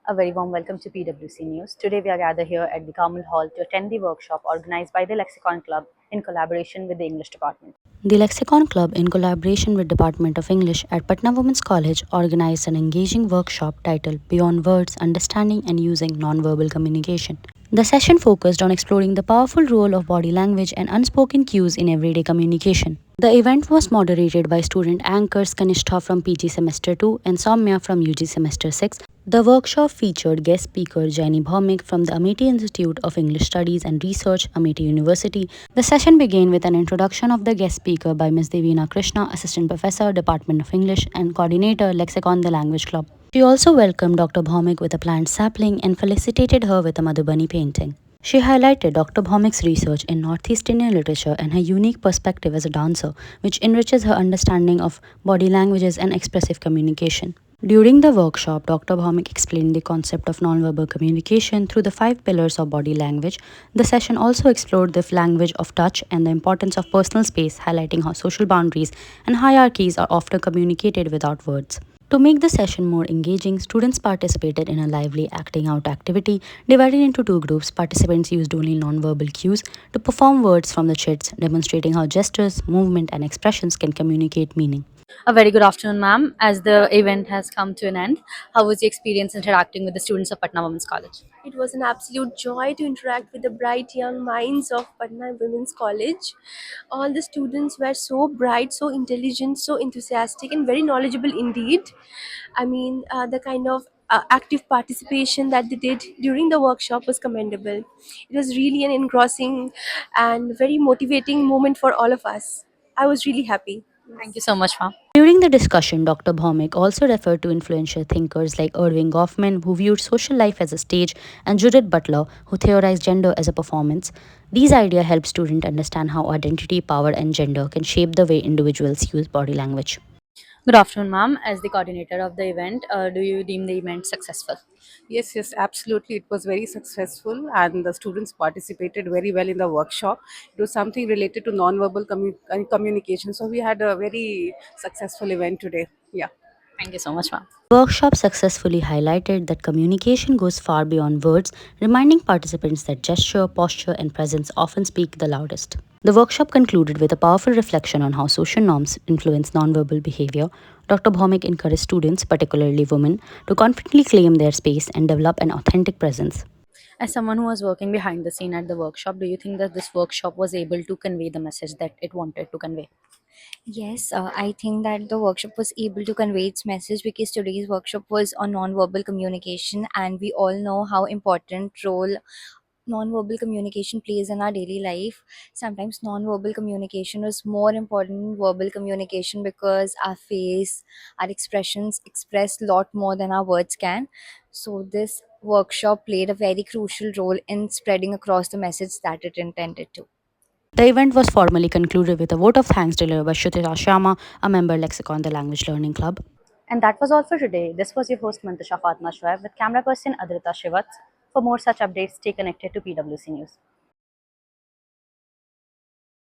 A very warm welcome to PwC News. Today we are gathered here at the Carmel Hall to attend the workshop organized by the Lexicon Club in collaboration with the English Department. The Lexicon Club, in collaboration with Department of English at Patna Women's College, organized an engaging workshop titled Beyond Words, Understanding and Using Nonverbal Communication. The session focused on exploring the powerful role of body language and unspoken cues in everyday communication. The event was moderated by student anchors Kanishta from PG Semester 2 and Soumya from UG Semester 6. The workshop featured guest speaker Jaini Bhaumik from the Amity Institute of English Studies and Research, Amity University. The session began with an introduction of the guest speaker by Ms. Devina Krishna, Assistant Professor, Department of English and Coordinator, Lexicon the Language Club. She also welcomed Dr. Bhaumik with a plant sapling and felicitated her with a Madhubani painting. She highlighted Dr. Bhaumik's research in Northeast Indian literature and her unique perspective as a dancer, which enriches her understanding of body languages and expressive communication. During the workshop, Dr. Bhaumik explained the concept of nonverbal communication through the 5 pillars of body language. The session also explored the language of touch and the importance of personal space, highlighting how social boundaries and hierarchies are often communicated without words. To make the session more engaging, students participated in a lively acting out activity divided into 2 groups. Participants used only nonverbal cues to perform words from the chits, demonstrating how gestures, movement, and expressions can communicate meaning. A very good afternoon, ma'am. As the event has come to an end, how was the experience interacting with the students of Patna Women's College? It was an absolute joy to interact with the bright young minds of Patna Women's College. All the students were so bright, so intelligent, so enthusiastic, and very knowledgeable indeed. The kind of active participation that they did during the workshop was commendable. It was really an engrossing and very motivating moment for all of us. I was really happy. Thank you so much, ma'am. During the discussion, Dr. Bhaumik also referred to influential thinkers like Irving Goffman, who viewed social life as a stage, and Judith Butler, who theorized gender as a performance. These ideas help students understand how identity, power, and gender can shape the way individuals use body language. Good afternoon, ma'am. As the coordinator of the event, do you deem the event successful? Yes, absolutely. It was very successful, and the students participated very well in the workshop. It was something related to non-verbal communication. So we had a very successful event today. Yeah. Thank you so much, ma'am. Workshop successfully highlighted that communication goes far beyond words, reminding participants that gesture, posture, and presence often speak the loudest. The workshop concluded with a powerful reflection on how social norms influence nonverbal behavior. Dr. Bhaumik encouraged students, particularly women, to confidently claim their space and develop an authentic presence. As someone who was working behind the scene at the workshop, do you think that this workshop was able to convey the message that it wanted to convey? Yes, I think that the workshop was able to convey its message because today's workshop was on non-verbal communication, and we all know how important role non-verbal communication plays in our daily life. Sometimes non-verbal communication is more important than verbal communication because our face, our expressions express a lot more than our words can. So this workshop played a very crucial role in spreading across the message that it intended to. The event was formally concluded with a vote of thanks delivered by Shrutita Sharma, a member Lexicon, the Language Learning Club. And that was all for today. This was your host Mantasha Fatma Shoaib with camera person Adrita Shivats. For more such updates, stay connected to PwC News.